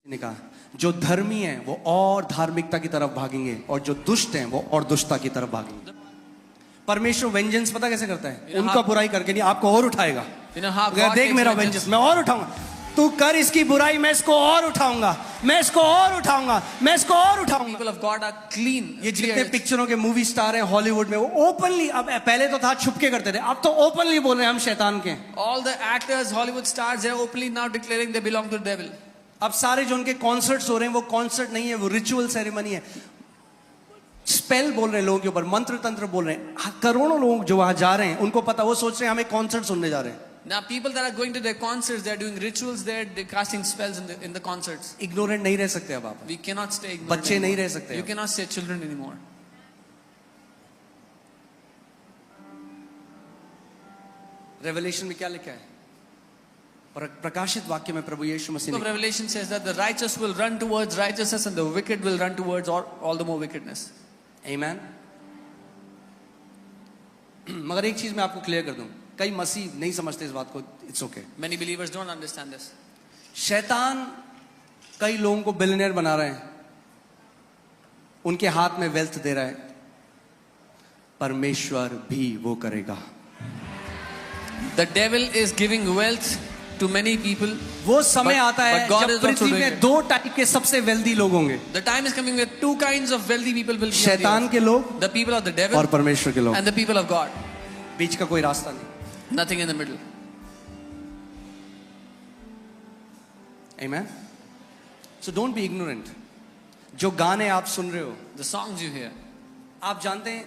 ने कहा जो धर्मी हैं वो और धार्मिकता की तरफ भागेंगे और जो दुष्ट हैं वो और दुष्टता की तरफ भागेंगे। परमेश्वर वेंजेंस पता कैसे करता है? उनका बुराई करके नहीं, आपको और उठाएगा। देख मेरा वेंजेंस, मैं और उठाऊंगा, तू कर इसकी बुराई, मैं इसको और उठाऊंगा, मैं इसको और उठाऊंगा, मैं इसको और उठाऊंगा। People of God are clean. ये जितने पिक्चरों के मूवी स्टार हैं हॉलीवुड में, वो ओपनली, अब पहले तो था छुप के करते थे, अब तो ओपनली बोल रहे हैं हम शैतान के। All the actors, Hollywood stars, they are openly now declaring they belong to the devil. अब सारे जो उनके कॉन्सर्ट्स हो रहे हैं वो कॉन्सर्ट नहीं है, वो रिचुअल सेरेमनी है। स्पेल बोल रहे हैं लोगों के ऊपर, मंत्र तंत्र बोल रहे हैं। करोड़ों लोग जो वहां जा रहे हैं उनको पता, वो सोच रहे हैं हमें कॉन्सर्ट सुनने जा रहे हैं। Now people that are going to their concerts, they are doing rituals there, they're casting spells in the concerts. Ignorant नहीं रह सकते अब आप, We cannot stay ignorant. बच्चे नहीं रह सकते। You cannot say children anymore. Revelation में क्या लिखा है? प्रकाशित वाक्य में प्रभु यीशु मसीह So ने, Revelation says that the righteous will run towards righteousness and the wicked will run towards all the more wickedness. आमीन। मगर एक चीज मैं आपको क्लियर कर दूं, कई मसीह नहीं समझते इस बात को, it's okay. Many believers don't understand this. शैतान कई लोगों को बिलियनियर बना रहे हैं, उनके हाथ में वेल्थ दे रहा है, परमेश्वर भी वो करेगा। The devil is giving wealth to many people. वो समय आता है but God जब is also पृथ्वी doing में it. दो टाइप के सबसे वेल्दी लोग होंगे, The time is coming where two kinds of wealthy people will be on the शैतान earth. के लोग The people of the devil और परमेश्वर के लोग, and the people of God. बीच का कोई रास्ता नहीं। Nothing in the middle. Amen. So don't be ignorant. जो गाने आप सुन रहे हो, The songs you hear. आप जानते हैं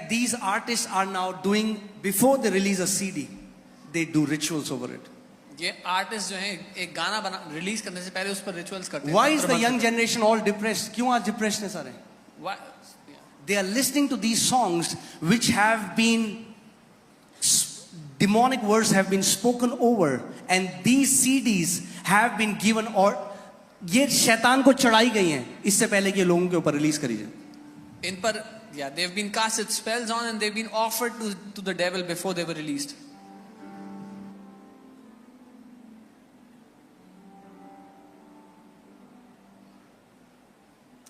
these artists are now doing, before they release a CD, they do rituals over it. ये आर्टिस्ट जो हैं एक गाना बना रिलीज करने से पहले उस पर रिचुअल्स करते हैं। Why is the young generation all depressed? क्यों आज डिप्रेशन है सारे? Why? They are listening to these songs which have been, demonic words have been spoken over, and these CDs have been given, और ये शैतान को चढ़ाई गई हैं इससे पहले कि लोगों के ऊपर रिलीज करी जाए। इन पर they've been casted spells on and they've been offered to the devil before they were released.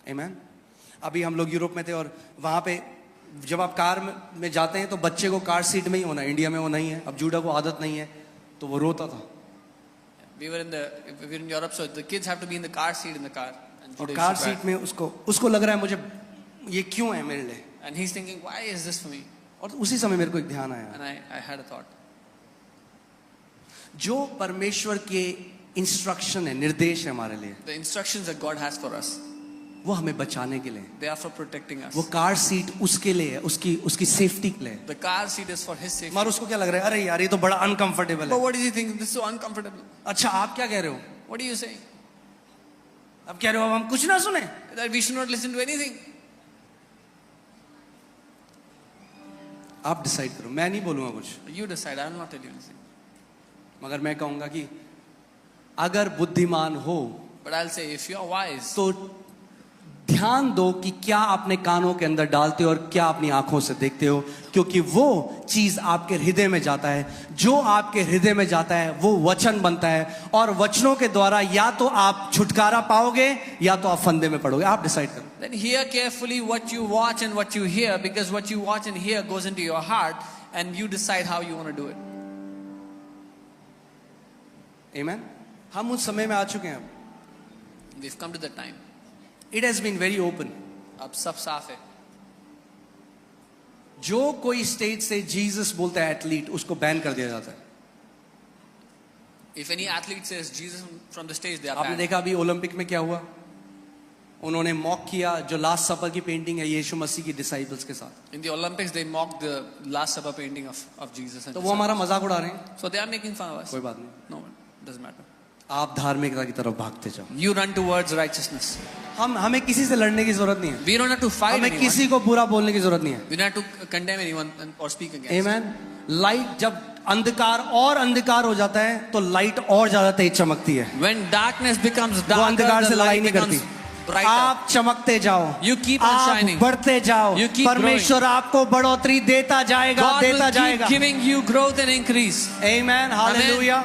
Amen. अभी हम लोग यूरोप में थे और वहां पे जब आप कार में जाते हैं तो बच्चे को कार सीट में ही होना है, इंडिया में वो नहीं है। अब जूडा को आदत नहीं है तो वो रोता था। We were in Europe, so the kids have to be in the car seat in the car. और कार सीट में उसको लग रहा है मुझे ये क्यों है मेरे लिए, And he's thinking, why is this for me? और उसी समय मेरे को एक ध्यान आया, And I had a thought. जो परमेश्वर के इंस्ट्रक्शन है, निर्देश है हमारे लिए, The instructions that God has for us, वो हमें बचाने के लिए, they are for protecting us. वो कार सीट उसके लिए है, उसकी सेफ्टी के लिए। The car seat is for his safety. मगर उसको क्या लग रहा है, अरे यार ये तो बड़ा अनकंफर्टेबल But है। what is he thinking? This is so uncomfortable. अच्छा आप क्या कह रहे हो? What are you saying? अब कह रहे हो अब हम कुछ ना सुने? That we should not listen to anything. आप डिसाइड करो, मैं नहीं बोलूंगा कुछ, You decide. I will not tell you anything. मगर मैं कहूंगा कि अगर बुद्धिमान हो But I'll say, if you are wise, तो ध्यान दो कि क्या अपने कानों के अंदर डालते हो और क्या अपनी आंखों से देखते हो, क्योंकि वो चीज आपके हृदय में जाता है। जो आपके हृदय में जाता है वो वचन बनता है, और वचनों के द्वारा या तो आप छुटकारा पाओगे या तो आप फंदे में पड़ोगे। आप डिसाइड करो। then hear carefully what you watch and what you hear, because what you watch and hear goes into your heart, and you decide how you want to do it. आमीन। हम उस समय में आ चुके हैं अब। We've come to that time. It has been very open. अब सब साफ है। जो कोई स्टेज से जीसस बोलता है एथलीट, उसको बैन कर दिया जाता है। If any athlete says Jesus from the stage, they are आपने banned. देखा अभी ओलंपिक में क्या हुआ, उन्होंने मॉक किया जो लास्ट सपर की पेंटिंग है यीशु मसीह की डिसाइपल्स के साथ। In the Olympics, they mocked the Last Supper painting of Jesus. And तो वो हमारा मजाक उड़ा रहे हैं, so they are making fun of us. कोई बात नहीं, No, doesn't matter. आप धार्मिकता की तरफ भागते जाओ। You run towards righteousness. हमें किसी से लड़ने की जरूरत नहीं है, We don't have to fight हमें anyone. किसी को बुरा बोलने की जरूरत नहीं है। We don't have to condemn anyone or speak against. आमीन। लाइट जब अंधकार और अंधकार हो जाता है तो लाइट और ज्यादा तेज चमकती है। When darkness becomes वो darker, अंधकार से the लड़ाई light नहीं becomes करती। brighter. आप चमकते जाओ, You keep on आप shining. बढ़ते जाओ, You keep परमेश्वर आपको बढ़ोतरी देता जाएगा, God देता will keep जाएगा। giving you growth and increase. आमीन, हालेलुया।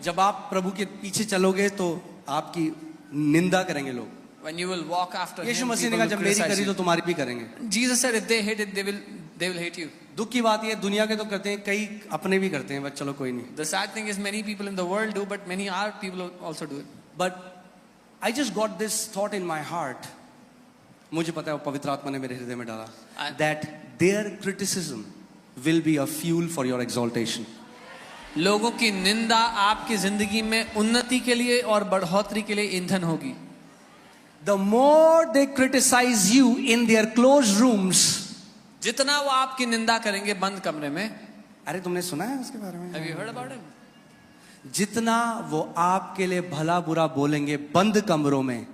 जब आप प्रभु के पीछे चलोगे तो आपकी निंदा करेंगे लोग. When you will walk after Yeshu him, मसीह ने people कहा will जब मेरी criticize करी तो you. तुम्हारी भी करेंगे. Jesus said if they hate it, they will hate you. दुख की बात ये दुनिया के तो करते हैं, कई अपने भी करते हैं, बस चलो कोई नहीं. The sad thing is many people in the world do, but many other people also do it. But I just got this thought in my heart. मुझे पता है वो पवित्र आत्मा ने मेरे हृदय में डाला. That their criticism will be a fuel for your exaltation. लोगों की निंदा आपकी जिंदगी में उन्नति के लिए और बढ़ोतरी के लिए ईंधन होगी. The more they criticize you in their closed rooms. जितना वो आपकी निंदा करेंगे बंद कमरे में. अरे तुमने सुना है उसके बारे में? Have you heard about him? जितना वो आपके लिए भला बुरा बोलेंगे बंद कमरों में,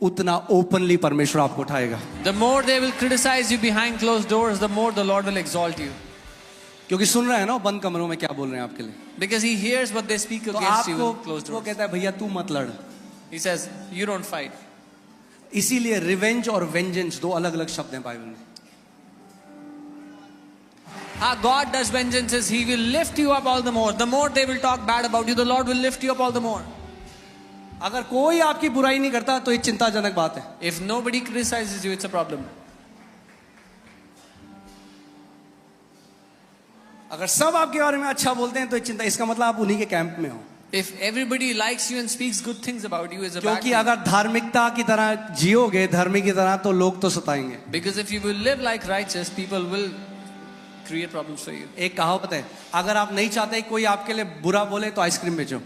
उतना ओपनली परमेश्वर आपको उठाएगा. The more they will criticize you behind closed doors, the more the Lord will exalt you. क्योंकि सुन रहे हैं ना बंद कमरों में क्या बोल रहे हैं आपके लिए. Because he hears what they speak तो against you आपको in closed वो doors. कहता है भैया तू मत लड़. He says, you don't fight. इसीलिए रिवेंज और वेंजेंस दो अलग अलग शब्द हैं बाइबल में. How God does vengeance is He will lift you up all the more. The more they will talk bad about you, the Lord will lift you up all the more. अगर कोई आपकी बुराई नहीं करता तो ये चिंताजनक बात है. If nobody criticizes you, it's a problem. अगर सब आपके बारे में अच्छा बोलते हैं तो ये चिंता, इसका मतलब आप उन्हीं के कैंप में हो. If everybody likes you and speaks good things about you, is a bad क्योंकि thing. अगर धार्मिकता की तरह जियोगे, धर्मी की तरह, तो लोग तो सताएंगे. Because if you will live like righteous, people will create problems for you. एक कहावत है, अगर आप नहीं चाहते कोई आपके लिए बुरा बोले तो आइसक्रीम बेचो.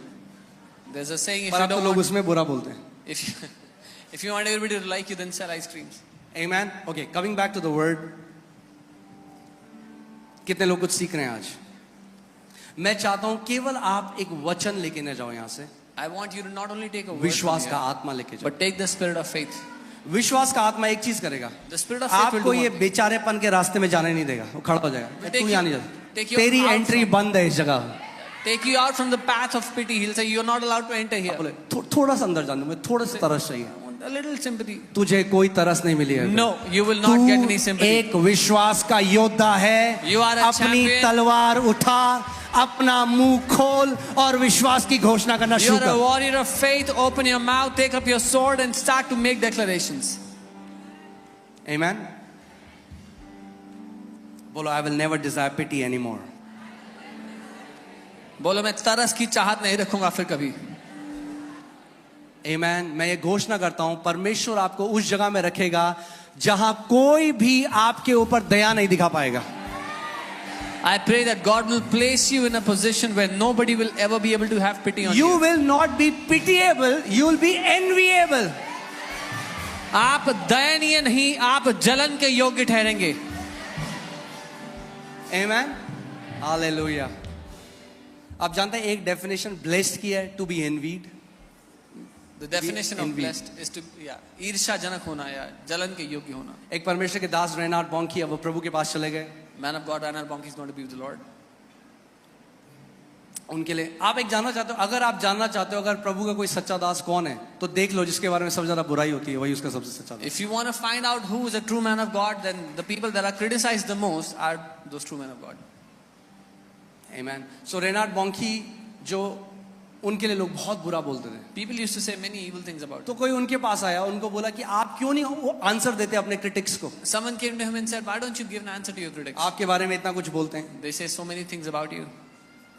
There's a saying, if पर you आप तो don't लोग want, उसमें बुरा बोलते हैं. if you want everybody to like you, then sell ice creams. Amen. Okay, coming back to the word. कितने लोग कुछ सीख रहे हैं आज? मैं चाहता हूं केवल आप एक वचन लेके न जाओ यहां से. I want you to not only take a word विश्वास from का here, आत्मा लेके जाओ. but take the spirit of faith. विश्वास का आत्मा एक चीज करेगा, The spirit of faith will आपको do ये one thing. बेचारेपन के रास्ते में जाने नहीं देगा. वो खड़ा हो जाएगा, Take तू you- यहाँ नहीं जा, take you तेरी out एंट्री from- बंद है इस जगह. Take you out from the path of pity. He'll say, you're not allowed to enter here. बोले थोड़ा सा अंदर जाने में थोड़ा सा तरस चाहिए. A little sympathy. तुझे कोई तरस नहीं मिली है. No, you will not get any तू sympathy. एक विश्वास का योद्धा है. You are a अपनी champion. तलवार उठा, अपना मुंह खोल और विश्वास की घोषणा करना You शुरू are a कर. warrior of faith. Open your mouth, take up your sword, and start to make declarations. Amen. बोलो, I will never desire pity anymore. बोलो, मैं तरस की चाहत नहीं रखूंगा फिर कभी. Amen. मैं ये घोषणा करता हूं, परमेश्वर आपको उस जगह में रखेगा जहां कोई भी आपके ऊपर दया नहीं दिखा पाएगा. I pray that God will place you in a position where nobody will ever be able to have pity on You you. will not be pitiable, you will be enviable. आप दयनीय नहीं, आप जलन के योग्य ठहरेंगे. Amen. Hallelujah. आप जानते हैं एक डेफिनेशन ब्लेस्ड की है, to be envied. The definition of envy. blessed is to ईर्ष्याजनक होना या जलन के योग्य होना. एक परमेश्वर के दास रेनार्ड बॉन्की, अब वो प्रभु के पास चले गए. Man of God, Reinhard Bonnke is going to be with the Lord. उनके लिए आप एक जानना चाहते हो, अगर आप जानना चाहते हो अगर प्रभु का कोई सच्चा दास कौन है, तो देख लो जिसके बारे में सबसे ज्यादा बुराई होती है वही उसका सबसे सच्चा दास. If you want to find out who is a true man of God, then the people that are criticized the most are those true men of God. Amen. So Reynard बॉन्की जो उनके लिए लोग बहुत बुरा बोलते थे, People used to say many evil things about तो him. कोई उनके पास आया, उनको बोला कि आप क्यों नहीं आंसर देते अपने क्रिटिक्स को. Someone came to him and said, why don't you give an answer to your critics? आपके बारे में इतना कुछ बोलते हैं, They say so many things about you.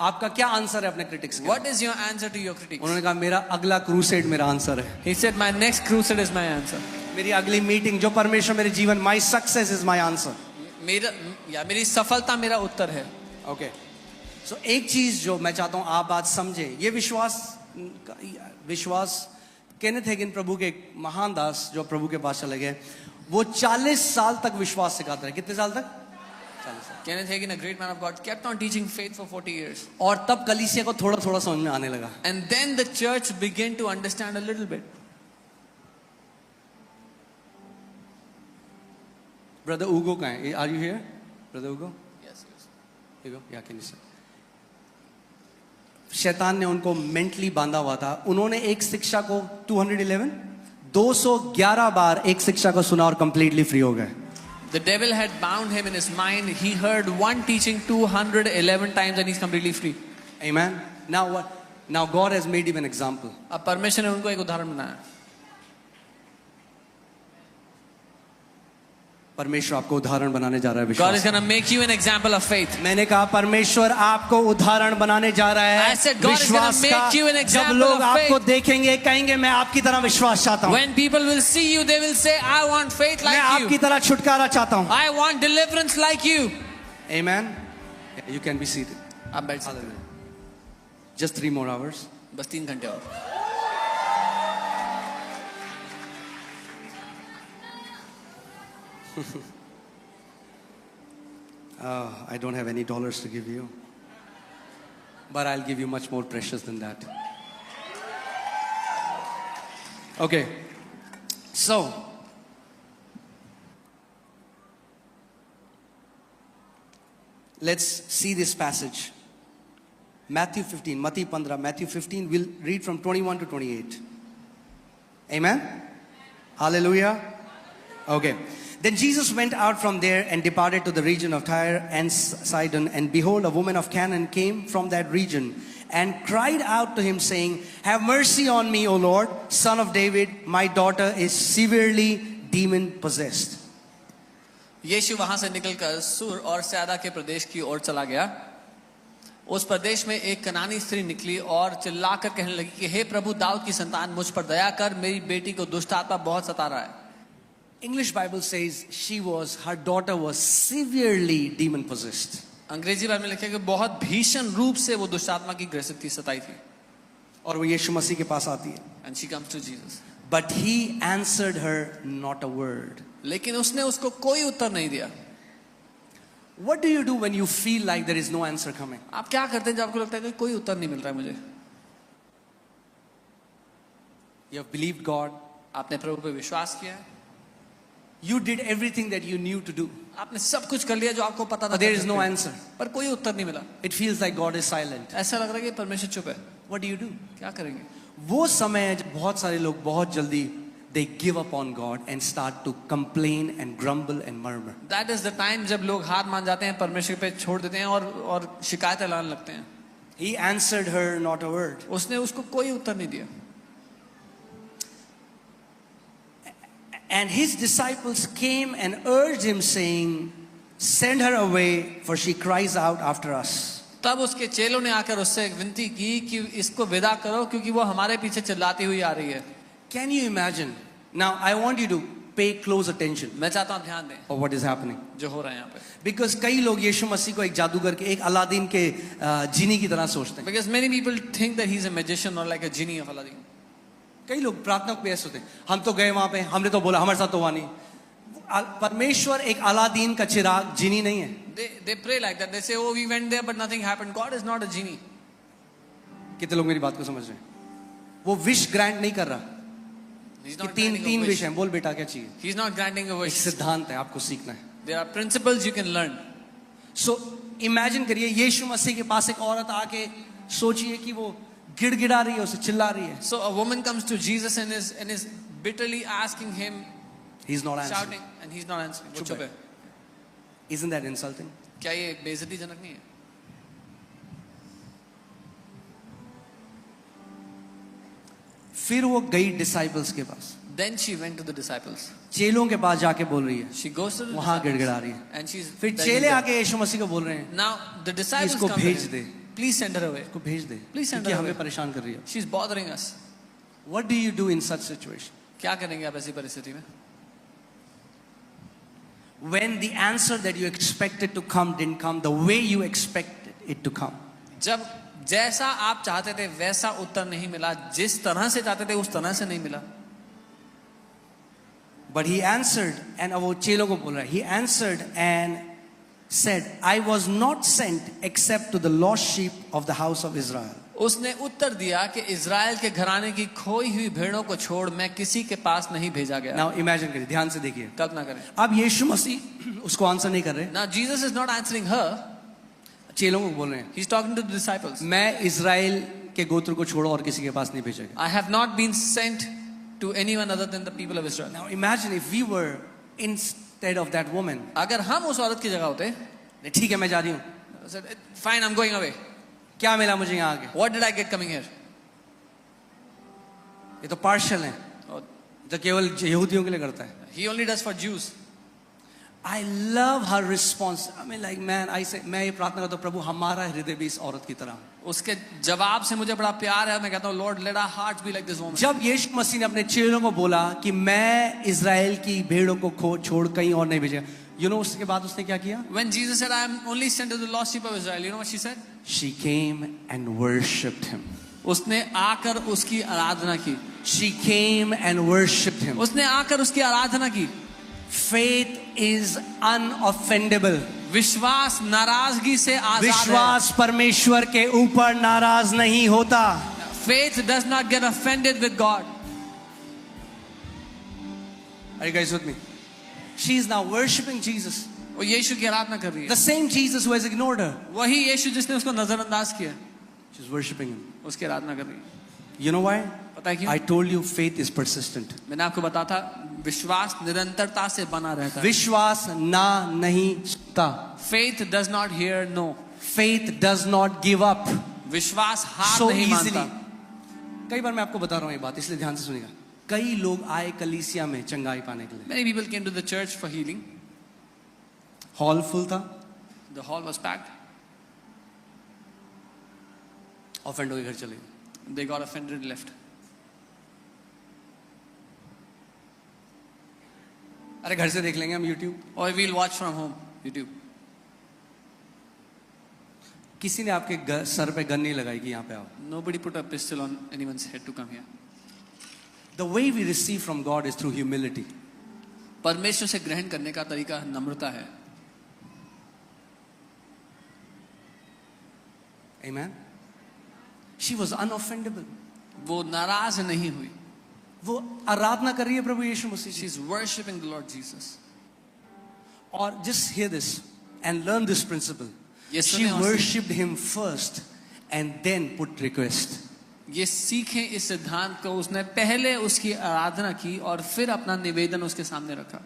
आपका क्या आंसर है अपने क्रिटिक्स के? What is your answer to your critics? उन्होंने कहा मेरा अगला क्रूसेड मेरा आंसर है. He said, my next crusade is my answer. मेरी अगली मीटिंग जो परमेश्वर मेरे जीवन, my success is my answer. मेरी सफलता मेरा उत्तर है. ओके. सो एक चीज जो मैं चाहता हूं आप बात समझे, ये विश्वास केनेथ हेगिन प्रभु के एक महान दास जो प्रभु के पास चले गए, वो 40 साल तक विश्वास सिखाते रहे. कितने साल तक? 40 साल. Kenneth Hagin, a great man of God, kept on teaching faith for 40 years. और तब कलीसिया को थोड़ा थोड़ा समझ में आने लगा. And then the church began to understand a little bit. Brother उगो कहाँ है? आर यू हियर ब्रदर उगो? Yes, yes. उगो या कैन यू से? शैतान ने उनको मेंटली बांधा हुआ था. उन्होंने एक शिक्षा को 211 बार एक शिक्षा को सुना और कंप्लीटली फ्री हो गए. The devil had bound him in his mind. He heard one teaching 211 times and he's completely free. Amen. Now what? Now God has made him an example. अब परमेश्वर ने उनको एक उदाहरण बनाया. परमेश्वर आपको उदाहरण बनाने जा रहा है God विश्वास. is going to make you an example of faith. मैंने कहा परमेश्वर आपको उदाहरण बनाने जा रहा है I said God is विश्वास gonna का. make you an जब example लोग of आपको faith. देखेंगे कहेंगे मैं आपकी तरह विश्वास चाहता हूँ. When people will see you, they will say, I want faith मैं like आपकी you. तरह छुटकारा चाहता हूँ. I want deliverance like you. Amen. You can be seated. आप बैठ सकते हैं. Just 3 more hours. बस 3 घंटे और. I don't have any dollars to give you, but I'll give you much more precious than that. Okay, so let's see this passage. Matthew 15, Mati 15, Matthew 15, we'll read from 21 to 28. Amen? Hallelujah. Okay. Then Jesus went out from there and departed to the region of Tyre and Sidon. And behold, a woman of Canaan came from that region and cried out to him, saying, Have mercy on me, O Lord, son of David. My daughter is severely demon-possessed. यीशु वहां से निकलकर सूर और सैदा के प्रदेश की ओर चला गया. उस प्रदेश में एक कनानी स्त्री निकली और चिल्लाकर कहने लगी कि हे प्रभु दाऊद की संतान, मुझ पर दया कर, मेरी बेटी को दुष्ट आत्मा बहुत सता रहा है. English Bible says her daughter was severely demon-possessed. अंग्रेजी बाइबल में लिखा है कि बहुत भीषण रूप से वो दुष्ट आत्मा की ग्रसित थी, सताई थी. और वो यीशु मसीह के पास आती है. And she comes to Jesus. But he answered her not a word. लेकिन उसने उसको कोई उत्तर नहीं दिया. What do you do when you feel like there is no answer coming? आप क्या करते हैं जब आपको लगता है कि कोई उत्तर नहीं मिल रहा है मुझे? You have believed God. आपने प्रभु पे विश्वास किया है. You did everything that you knew to do. आपने सब कुछ कर लिया जो आपको पता था. But there is no answer. पर कोई उत्तर नहीं मिला. It feels like God is silent. ऐसा लग रहा है कि परमेश्वर चुप है. What do you do? क्या करेंगे? वो समय है जब बहुत सारे लोग बहुत जल्दी they give up on God and start to complain and grumble and murmur. That is the time जब लोग हार मान जाते हैं, परमेश्वर पे छोड़ देते हैं और शिकायतें लाने लगते हैं. He answered her not a word. उसने उसको कोई उत्तर नहीं दिया. And his disciples came and urged him, saying, Send her away, for she cries out after us. तब उसके चेलों ने आकर उससे एक विनती की कि इसको विदा करो क्योंकि वो हमारे पीछे चिल्लाती हुई आ रही है. Can you imagine? Now I want you to pay close attention मैं चाहता हूँ ध्यान दें of what is happening. जो हो रहा है यहाँ पे. Because कई लोग यीशु मसीह को एक जादूगर के एक अलादीन के जीनी की तरह सोचते हैं. Because many people think that he's a magician or like a genie of Aladdin. कई लोग प्रार्थना को ऐसे होते हैं, हम तो गए वहां पे, हमने तो बोला, हमारे साथ तो हुआ नहीं. परमेश्वर एक अलादीन का चिराग जीनी नहीं है. They pray like that. They say, oh, we went there but nothing happened. God is not a genie. कितने लोग मेरी बात को समझ रहे हैं? वो विश ग्रांट नहीं कर रहा. He's कि not तीन granting a विश wish. हैं, बोल बेटा क्या चाहिए. He's not granting a एक wish. सिद्धांत है, आपको सीखना है. There are principles you can learn. So imagine करिए यीशु मसीह के पास एक औरत आके सोचिए कि वो गिड़गिड़ा रही है, उसे चिल्ला रही है. So a woman comes to Jesus and is bitterly asking him, He's not answering. shouting, and he's not answering. वो चुप है. Isn't that insulting? क्या ये बेइज्जतीजनक नहीं है? फिर वो गई डिसाइपल्स के पास. Then she went to the disciples. चेलों के पास जाके बोल रही है, She goes to the वहां disciples, गिड़गिड़ा रही है. and she's फिर begging चेले them. आके यीशु मसीह को बोल रहे हैं, Now the disciples इसको come to भेज him. They. Please send her away. इसको भेज दे, Please send क्योंकि her हमें away. परेशान कर रही है. She's bothering us. What do you do in such situation? क्या करेंगे आप ऐसी परिस्थिति में? When the answer that you expected to come didn't come the way you expected it to come. जब जैसा आप चाहते थे वैसा उत्तर नहीं मिला, जिस तरह से चाहते थे उस तरह से नहीं मिला. But he answered, and वो चेलों को बोल रहा है, he answered and said, I was not sent except to the lost sheep of the house of Israel. उसने उत्तर दिया कि इज़राइल के घराने की खोई हुई भेड़ों को छोड़ मैं किसी के पास नहीं भेजा गया. Now imagine करिए, ध्यान से देखिए. कल्पना करें. अब यीशु मसीह उसको आंसर नहीं कर रहे, Now Jesus is not answering her. चेलों को बोल रहे हैं, He's talking to the disciples. मैं इजराइल के गोत्र को छोड़ो और किसी के पास नहीं भेजा गया. I have not been sent to anyone other than the people of Israel. Now imagine if we were instead of that woman. अगर हम उस औरत की जगह होते, ठीक है मैं जा रही हूँ, I said, fine, I'm going away. क्या मिला मुझे यहाँ आके? What did I get coming here? ये तो पार्शल है, तो केवल यहूदियों के लिए करता है. He only does for Jews. I love her response. I mean, like, man, I say, मैं ये प्रार्थना करता हूँ, प्रभु हमारा हृदय भी इस औरत की तरह. उसके जवाब से मुझे बड़ा प्यार है. मैं कहता हूँ, Lord, let our hearts be like this woman. जब यीशु मसीह ने अपने चेलों को बोला कि मैं इज़राइल की भेड़ों को छोड़ कहीं और नहीं भेजा, you know, उसके बाद उसने क्या किया? When Jesus said, I am only sent to the lost sheep of Israel, you know what she said? She came and worshipped him. उसने आकर उसकी आराधना की. She came and worshipped him. उसने आकर उसकी आराधना की. Faith is unoffendable. विश्वास नाराजगी से आजाद है. विश्वास परमेश्वर के ऊपर नाराज नहीं होता. Faith does not get offended with God. Are you guys with me? She is now worshipping Jesus. वो यीशु की आराधना कर रही है. The same Jesus who has ignored her. वही यीशु जिसने उसको नजरअंदाज किया. She's worshipping him. उसकी आराधना कर रही है. You know why? पता है क्यों? I told you faith is persistent. मैंने आपको बताया था विश्वास निरंतरता से बना रहता है. विश्वास ना नहीं सुनता. Faith does not hear no. Faith does not give up विश्वास हार so नहीं easily. मानता. कई बार मैं आपको बता रहा हूँ ये बात, इसलिए ध्यान से सुनिएगा. कई लोग आए कलीसिया में चंगाई पाने के लिए. Many people came to the church for healing. Hall full था, The hall was packed. Offend होकर घर चले गए. They got offended and left. अरे घर से देख लेंगे हम YouTube. Or we'll watch from home, YouTube. किसी ने आपके सर पे गन नहीं लगाई कि यहाँ पे आओ. Nobody put a pistol on anyone's head to come here. The way we receive from God is through humility. परमेश्वर से ग्रहण करने का तरीका नम्रता है. Amen. She was unoffendable. वो नाराज नहीं हुई. वो आराधना कर रही है प्रभु यीशु मसीह की. She's worshiping the Lord Jesus. और just hear this and learn this principle. Yes, She सुने और worshipped him first and then put request. ये सीखें इस सिद्धांत को. उसने पहले उसकी आराधना की और फिर अपना निवेदन उसके सामने रखा.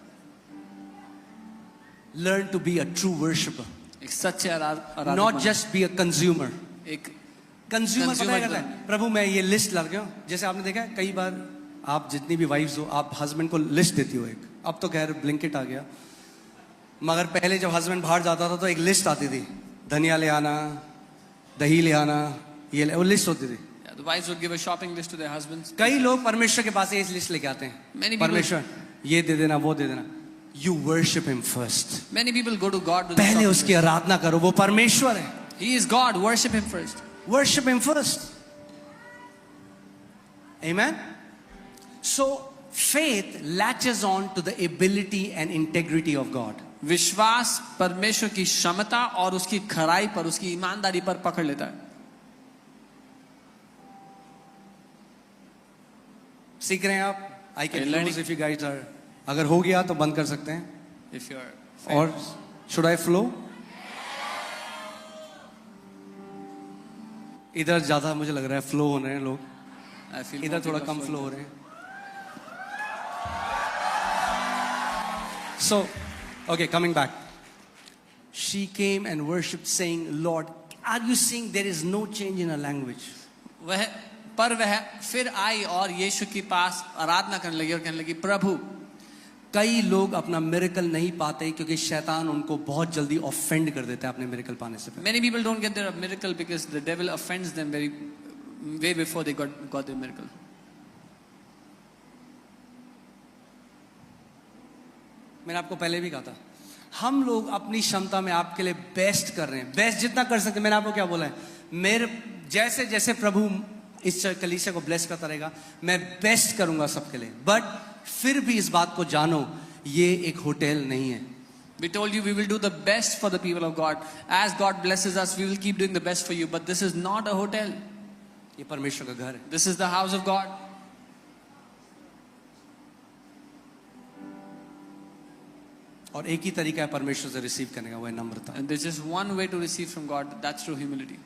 Learn to be a true worshipper. एक सच्चे आराधक. Not just be a consumer. एक कंज्यूमर पता Consumer है करता है, प्रभु मैं ये लिस्ट ला गया. जैसे आपने देखा है कई बार आप जितनी भी वाइफ्स हो, आप हस्बैंड को लिस्ट देती हो एक. अब तो खैर ब्लिंकिट आ गया, मगर पहले जब हस्बैंड बाहर जाता था तो एक लिस्ट आती थी. धनिया ले आना, दही ले आना, ये वो लिस्ट होती थी. The wives would give a shopping list to their husbands. कई लोग परमेश्वर के पास ये लिस्ट लेके आते Many हैं. people- परमेश्वर ये दे देना, वो दे देना. You worship him first. Many people go to God to the पहले shopping उसकी list. आराधना करो, वो परमेश्वर है. He is God. Worship Him first. Worship him first. Amen. So faith latches on to the ability and integrity of God. विश्वास परमेश्वर की क्षमता और उसकी खराई पर, उसकी ईमानदारी पर पकड़ लेता है. सीख रहे हैं आप? I can Learning. close if you guys are. अगर हो गया तो बंद कर सकते हैं. If you are, और should I flow? इधर ज्यादा मुझे लग रहा है फ्लो हो रहे हैं लोग. I feel इधर more थोड़ा people कम are फ्लो हो flowing. रहे हैं. So, okay, coming back. She came and worshipped, saying, Lord, are you seeing there is no change in her language? वह फिर आई और यीशु के पास आराधना करने लगी और कहने लगी, प्रभु. कई लोग अपना मिरेकल नहीं पाते क्योंकि शैतान उनको बहुत जल्दी ऑफेंड कर देता है अपने मिरेकल पाने से पहले. Many people don't get their miracle because the devil offends them way before they got their miracle. मैंने आपको पहले भी कहा था, हम लोग अपनी क्षमता में आपके लिए बेस्ट कर रहे हैं. बेस्ट जितना कर सकते हैं. मैंने आपको क्या बोला है, मेरे जैसे जैसे प्रभु इस कलीसिया को ब्लेस करता रहेगा, मैं बेस्ट करूंगा सबके लिए. बट फिर भी इस बात को जानो, ये एक होटल नहीं है. We told you we will do the best for the people of God. As God blesses us, we will keep doing the best for you. But this is not a hotel. ये परमेश्वर का घर है. This is the house of God. और एक ही तरीका है परमेश्वर से रिसीव करने का, वो है नम्रता. And there's just one way to receive from God. That's through humility.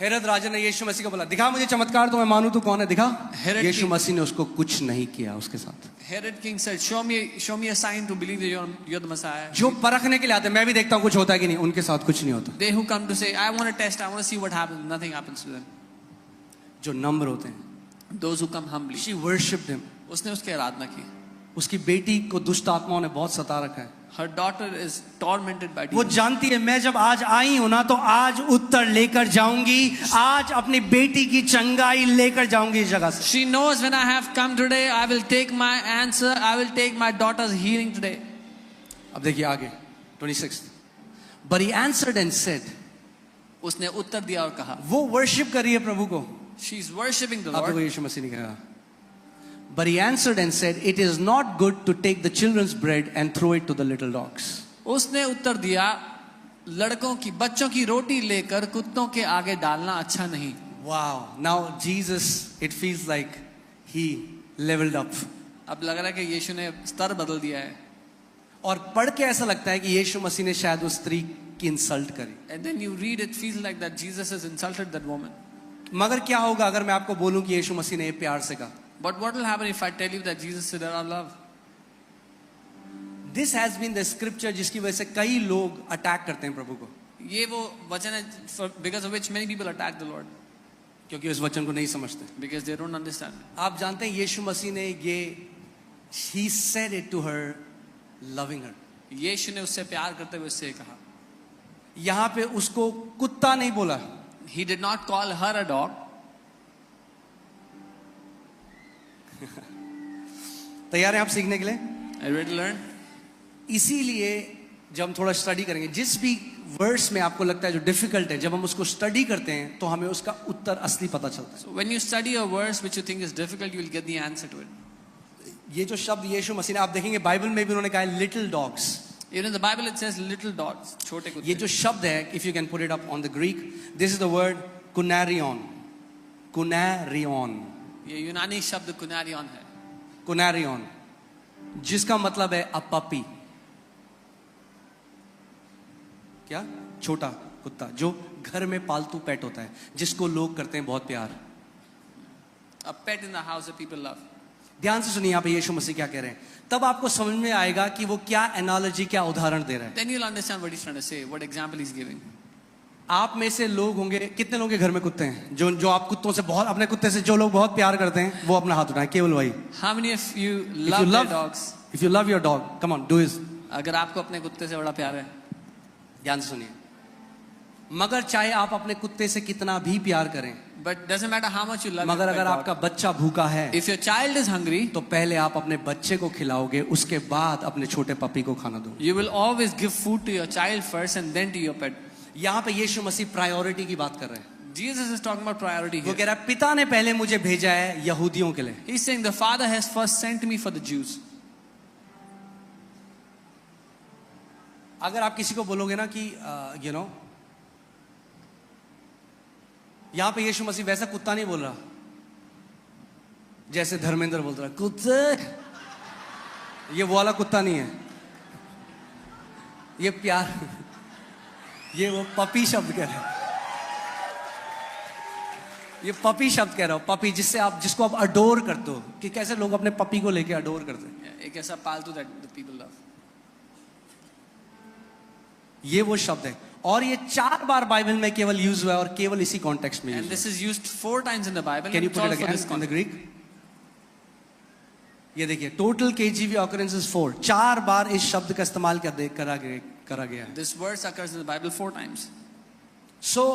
Herod राजा ने यीशु मसीह को बोला, दिखा मुझे चमत्कार तो मैं मानूं तू कौन है, दिखा। हेरोद यीशु की- मसीह ने उसको कुछ नहीं किया उसके साथ। Herod king said, show me a sign to believe that you're the Messiah. जो परखने के लिए आते हैं, मैं भी देखता हूं कुछ होता है कि नहीं, उनके साथ कुछ नहीं होता। They who come to say, I want to test, I want to see what happens, nothing happens to them. जो नम्र होते हैं, Those who come humbly. she worshipped him। उसने उसकी आराधना की। उसकी बेटी को दुष्ट आत्माओं ने बहुत सता रखा है। Her daughter is tormented by वो demons. जानती है मैं जब आज आई हूं ना तो आज उत्तर लेकर जाऊंगी, आज अपनी बेटी की चंगाई लेकर जाऊंगी इस जगह से। She knows when I have come today, I will take my answer, I will take my daughter's healing today. अब देखिए आगे 26। But he answered and said, उसने उत्तर दिया और कहा, वो वर्शिप कर रही है प्रभु को। she is worshipping the आप देखो Lord. यीशु मसीह ने कहा, But he answered and said, It is not good to take the children's bread and throw it to the little dogs. उसने उत्तर दिया, लड़कों की बच्चों की रोटी लेकर कुत्तों के आगे डालना अच्छा नहीं। Wow. Now Jesus, it feels like he leveled up. अब लग रहा है कि यीशु ने स्तर बदल दिया है। और पढ़ के ऐसा लगता है कि यीशु मसीह ने शायद उस स्त्री की इंसल्ट करी। And then you read it, feels like that Jesus has insulted that woman. मगर क्या होगा अगर मैं आपको बोलूं कि यीशु मसीह ने ये प्यार से कहा? But what will happen if I tell you that Jesus said out of love? This has been the scripture जिसकी वजह से कई लोग अटैक करते हैं प्रभु को, ये वो वचन है because of which many people attack the Lord क्योंकि उस वचन को नहीं समझते। because they don't understand. आप जानते हैं यीशु मसीह ने ये he said it to her loving her। यीशु ने उससे प्यार करते हुए उससे कहा। यहाँ पे उसको कुत्ता नहीं बोला, He did not call her a dog. तैयार हैं आप सीखने के लिए? Are you ready to learn? इसीलिए जब हम थोड़ा स्टडी करेंगे, जिस भी वर्स में आपको लगता है जो डिफिकल्ट है, जब हम उसको स्टडी करते हैं तो हमें उसका उत्तर असली पता चलता So when you study a verse which you think is difficult, you will get the answer to it. है। ये जो शब्द यीशु मसीह ने, आप देखेंगे बाइबल में भी उन्होंने कहा है little dogs. Even in the Bible it says little dogs, छोटे ये कुत्ते. जो शब्द है, if you can put it up on the Greek, this is the word कुनैरियन। कुनैरियन, ये यूनानी शब्द कुनारियन है, कुनैरियन, जिसका मतलब है अ पपी। क्या? छोटा कुत्ता जो घर में पालतू पेट होता है, जिसको लोग करते हैं बहुत प्यार। a pet in the house that people love. ध्यान से सुनिए यहाँ पे यीशु मसीह क्या कह रहे हैं, तब आपको समझ में आएगा कि वो क्या एनालॉजी, क्या उदाहरण दे रहा है। Then you'll understand what he's trying to say, what example he's giving. आप में से लोग होंगे, कितने लोगों के घर में कुत्ते हैं जो आप कुत्तों से बहुत, अपने कुत्ते से जो लोग बहुत प्यार करते हैं वो अपना हाथ उठाएं, केवल वही। How many of you If love you their love, dogs? if you love your dog, come on, do it। अगर आपको अपने कुत्ते से बड़ा प्यार है, ध्यान से सुनिए, मगर चाहे आप अपने कुत्ते से कितना भी प्यार करें, but doesn't matter how much you love मगर your अगर pet आपका dog. बच्चा भूखा है If your child is hungry, तो पहले आप अपने बच्चे को खिलाओगे, उसके बाद अपने छोटे पपी को खाना दो। you will always give food to your child first and then to your pet. यहाँ पे यीशु मसीह प्रायोरिटी की बात कर रहे हैं। Jesus is talking about priority वो here. कह रहा है पिता ने पहले मुझे भेजा है यहूदियों के लिए। He's saying the Father has first sent me for the Jews. अगर आप किसी को बोलोगे ना कि यू नो, यहां पे यीशु मसीह वैसा कुत्ता नहीं बोल रहा जैसे धर्मेंद्र बोल रहा कुत्ते, ये वो वाला कुत्ता नहीं है, ये प्यार, ये वो पपी शब्द कह रहा है, ये पपी शब्द कह रहा हूं, पपी जिसको आप अडोर करते हो, कि कैसे लोग अपने पपी को लेके अडोर करते हैं, एक ऐसा पालतू that the people love. ये वो शब्द है। और ये 4 बार बाइबल में केवल यूज हुआ है और केवल इसी कॉन्टेक्स्ट में And use this is used 4 times in the Bible. Can you and put it's it all for again this in the context. Greek? ये देखिए टोटल केजीवी ऑकरेंसेस 4, 4 बार इस शब्द का इस्तेमाल करा गया है। This verse occurs in the Bible 4 times. सो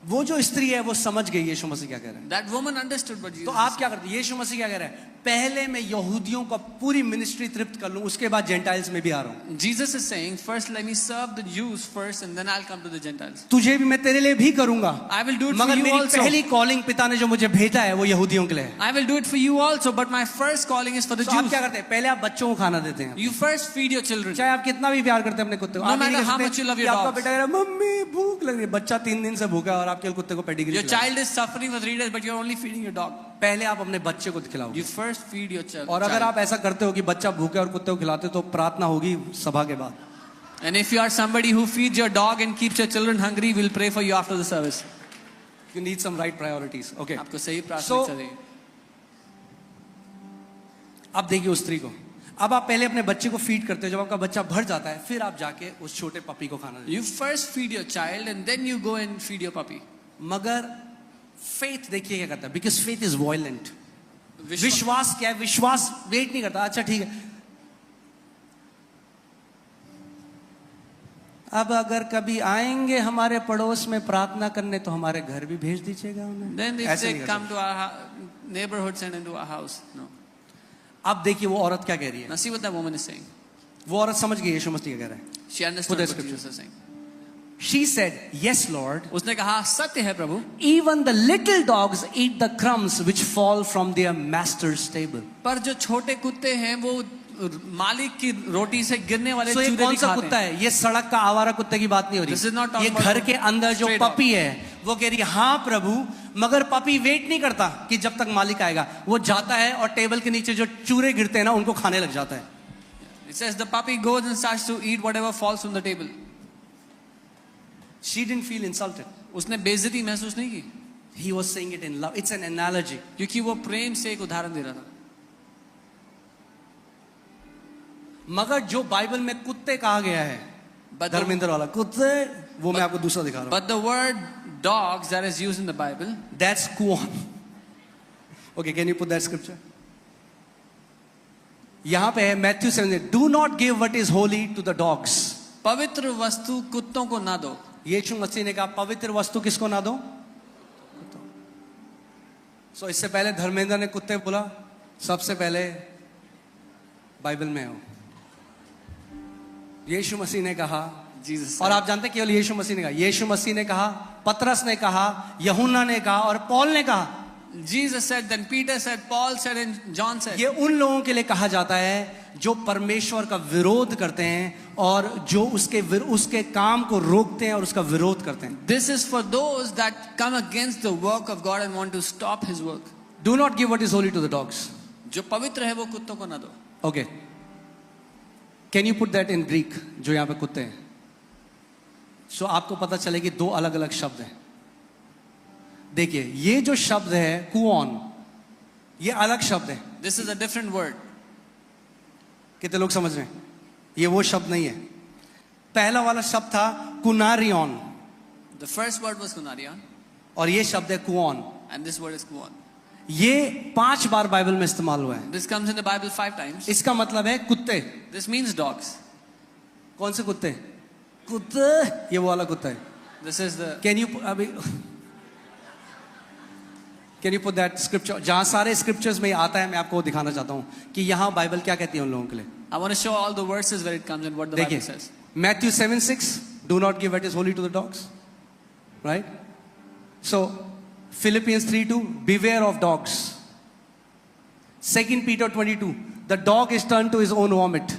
वो जो स्त्री है वो समझ गई यीशु मसीह क्या कह रहे हैं। That woman understood what Jesus तो आप क्या करते हैं? यीशु मसीह क्या कह रहे हैं? पहले मैं यहूदियों का पूरी मिनिस्ट्री तृप्त कर लूं, उसके बाद जेंटाइल्स में भी आ रहा हूं। Jesus is saying, first let me serve the Jews first and then I'll come to the Gentiles. तुझे भी मैं तेरे लिए भी करूंगा, I will do it for मगर you मेरी also. पहली कॉलिंग पिता ने जो मुझे भेजा है वो यहूदियों के लिए है। I will do it for you also, but my first calling is for the तो आप Jews. क्या करते हैं? पहले आप बच्चों को खाना देते हैं, You first feed your children. चाहे आप कितना भी प्यार करते हैं अपने कुत्ते को। No आप ये नहीं matter कह how सकते much you love कि your आपका dogs. बेटा कह रहा है मम्मी भूख लग रही है, बच्चा 3 दिन से भूखा है और आपके कुत्ते को पेडिग्री Your खिला रहे हैं। child is suffering for 3 days, but you're only feeding your dog. पहले आप अपने बच्चे को खिलाओगे, You first feed your child. और अगर आप ऐसा करते हो कि बच्चा भूखे और कुत्ते को खिलाते तो प्रार्थना होगी सभा के बाद। And if you are somebody who feeds your dog and keeps your children hungry, we'll pray for you after the service. You need some right priorities. Okay. आपको सही So- प्राथमिकता चाहिए. अब देखिए उस स्त्री को. अब आप पहले अपने बच्चे को फीड करते हो, जब आपका बच्चा भर जाता है फिर आप जाके उस छोटे पपी को खाना देते You first feed your child and then you go and feed your puppy. हो. मगर फेथ देखिए क्या करता है, बिकॉज फेथ इज वायलेंट. विश्वास विश्वास क्या है? विश्वास वेट नहीं करता. अच्छा ठीक है, अब अगर कभी आएंगे हमारे पड़ोस में प्रार्थना करने तो हमारे घर भी भेज दीजिएगा उन्हें. Then if ऐसे they नहीं come करता. to our neighborhood and into our house, no. अब देखिए वो औरत क्या कह रही है. Now see what that woman is saying. वो औरत समझ गई यीशु मसीह क्या कह रहा है. She understood Put the what scripture. Jesus is saying. She said, "Yes, Lord. उसने कहा सत्य है प्रभु. Even the little dogs eat the crumbs which fall from their master's table." पर जो छोटे कुत्ते हैं वो मालिक की रोटी से गिरने वाले So ये चूरे कौन भी सा खाते कुत्ता हैं. है? ये सड़क का आवारा कुत्ते की बात नहीं हो This is not रही. talking ये about घर के अंदर जो stray dog. पपी है वो कह रही है हाँ प्रभु, मगर पपी वेट नहीं करता कि जब तक मालिक आएगा. वो जाता है और टेबल के नीचे जो चूरे गिरते हैं ना उनको खाने लग जाता है. It says the puppy goes and starts to eat whatever falls from the table. She didn't feel insulted. उसने बेइज्जती महसूस नहीं की He was saying it in love. It's an analogy. क्योंकि वो प्रेम से एक उदाहरण दे रहा था. मगर जो बाइबल में कुत्ते कहा गया है, But the, धर्मेंद्र वाला कुत्ते, वो मैं आपको दूसरा दिखा रहा हूँ. but the word dogs that is used in the Bible, That's kuon. Okay, can you put that scripture? यहाँ पे है Matthew 7. Do not give what is holy to the dogs. पवित्र वस्तु कुत्तों को ना दो. यीशु मसीह ने कहा पवित्र वस्तु किसको ना दो. So इससे पहले धर्मेंद्र ने कुत्ते बोला, सबसे पहले बाइबल में हो. यीशु मसीह ने कहा, Jesus और said, आप जानते हैं केवल यीशु मसीह ने कहा, यीशु मसीह ने कहा, पतरस ने कहा, यूहन्ना ने कहा और पौल ने कहा. Jesus said, then Peter said, Paul said, and John said. ये उन लोगों के लिए कहा जाता है जो परमेश्वर का विरोध करते हैं और जो उसके काम को रोकते हैं और उसका विरोध करते हैं. This is for those that come against the work of God and want to stop His work. Do not give what is holy to the dogs. जो पवित्र है वो कुत्तों को ना दो. Okay. Can you put that in Greek? जो यहाँ पे कुत्ते हैं. So आपको पता चले कि दो अलग अलग शब्द हैं. देखिए ये जो शब्द है कुओन, ये अलग शब्द है. This is a different word. कितने लोग समझ रहे हैं? ये वो शब्द नहीं है. पहला वाला शब्द था कुनारियन The first word was kunarion, और ये शब्द है कुओन. and this word is kuon. ये 5 बार बाइबल में इस्तेमाल हुआ है. This comes in the Bible 5 times. इसका मतलब है कुत्ते. This means dogs. कौन से कुत्ते? कुत्ते, ये वो वाला कुत्ता है. This is the. Can you अभी Can you put that scripture? जहाँ सारे scriptures में आता है, मैं आपको दिखाना चाहता हूँ कि यहाँ बाइबल क्या कहती है उन लोगों के लिए. I want to show all the verses where it comes and what the Bible देखिए says. Matthew 7:6, do not give what is holy to the dogs, right? So Philippians 3:2, beware of dogs. 2 Peter 22, the dog is turned to his own vomit.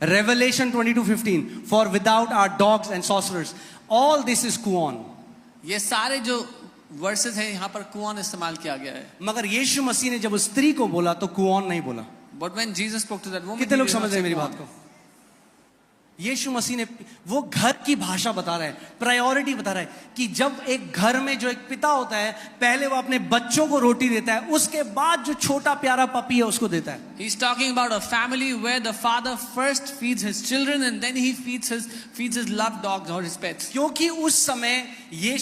Revelation 22:15, for without are dogs and sorcerers. All this is kuon. ये सारे जो versus हैं यहाँ पर Kuan इस्तेमाल किया गया है. मगर यीशु मसीह ने जब उस स्त्री को बोला तो कुओन नहीं बोला. But when Jesus spoke to that woman, कितने he लोग did not समझ रहे हैं say मेरी kuon. बात को? यीशु मसीह ने वो घर की भाषा बता रहा है, प्रायोरिटी बता रहा है कि जब एक घर में जो एक पिता होता है, पहले वो अपने बच्चों को रोटी देता है, उसके बाद जो छोटा प्यारा पपी है उसको देता है. He's talking about a family where the father first feeds his children and then he feeds his loved dogs or his pets. क्योंकि उस समय ये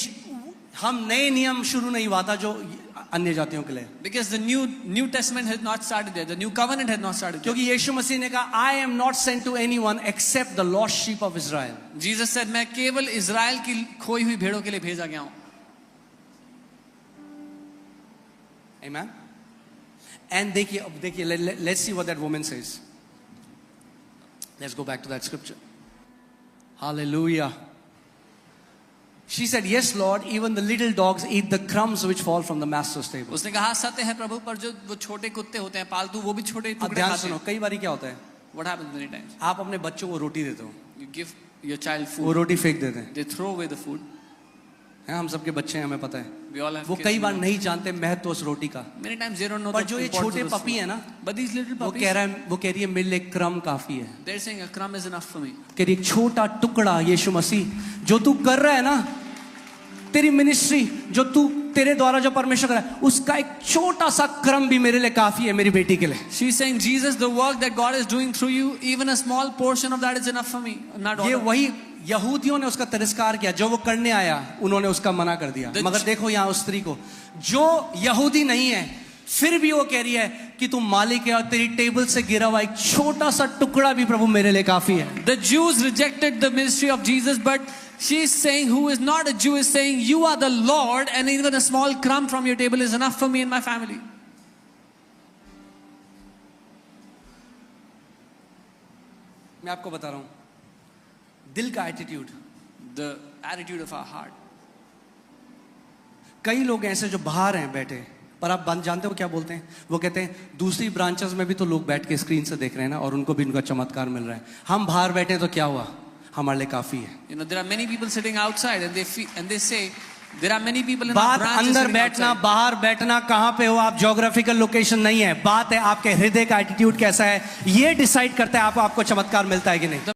हम नए नियम शुरू नहीं हुआ था जो अन्य जातियों के लिए. Because the New Testament had not started there. The New Covenant had not started there. क्योंकि यीशु मसीह ने कहा, I am not sent to anyone except the lost sheep of Israel. Jesus said, मैं केवल इज़राइल की खोई हुई भेड़ों के लिए भेजा गया हूँ. Amen. And देखिए, let's see what that woman says. Let's go back to that scripture. Hallelujah. She said, yes, Lord, even the little dogs eat the crumbs which fall from the master's table. उसने कहा सत्य है प्रभु, पर जो वो छोटे कुत्ते होते हैं पालतू, वो भी छोटे अब टुकड़े ध्यान खाते सुनो, हैं. कई बार क्या होता है, What happens many times? आप अपने बच्चों को रोटी देते हो, You give your child वो food, रोटी फेंक देते हैं. they throw away the food. हैं, हम सबके बच्चे हैं, हमें पता है. We all have वो kids, कई you बार know. नहीं जानते महत्व उस रोटी का. Many times they don't know पर the जो ये importance छोटे of this पपी food. है ना, But these little वो puppies, कह रही है मेरे लिए क्रम काफी है. they're saying a crumb is enough for me. कह रही एक छोटा टुकड़ा यीशु मसीह जो तू कर रहा है ना, तेरी मिनिस्ट्री जो तू तेरे द्वारा जो परमेश्वर कर रहा है उसका एक छोटा सा क्रम भी मेरे लिए काफी है मेरी बेटी के लिए. She's saying, Jesus, the work that God is doing through you, even a small portion of that is enough for me. Not all ये of it. वही यहूदियों ने उसका तिरस्कार किया, जो वो करने आया उन्होंने उसका मना कर दिया. मगर देखो यहाँ उस स्त्री को जो यहूदी नहीं है फिर भी वो कह रही है कि तू मालिक है और तेरी टेबल से गिरा हुआ एक छोटा सा टुकड़ा भी प्रभु मेरे लिए काफी है. The Jews rejected the ministry of Jesus, but she's saying, who is not a Jew, is saying, you are the Lord, and even a small crumb from your table is enough for me and my family. मैं आपको बता रहा हूं दिल का attitude, The attitude of our heart. कई लोग ऐसे जो बाहर हैं बैठे, पर आप जानते हो क्या बोलते हैं? वो कहते हैं दूसरी ब्रांचेस में भी तो लोग बैठ के स्क्रीन से देख रहे हैं ना और उनको भी उनका चमत्कार मिल रहा है, हम बाहर बैठे तो क्या हुआ, हमारे लिए काफी है. You know, there are many people sitting outside, and they say, there are many people in our बात branches अंदर sitting बैठना outside. बाहर बैठना कहां पे हो आप ज्योग्राफिकल लोकेशन नहीं है, बात है आपके हृदय का एटीट्यूड कैसा है, ये डिसाइड करता है आपको चमत्कार मिलता है कि नहीं.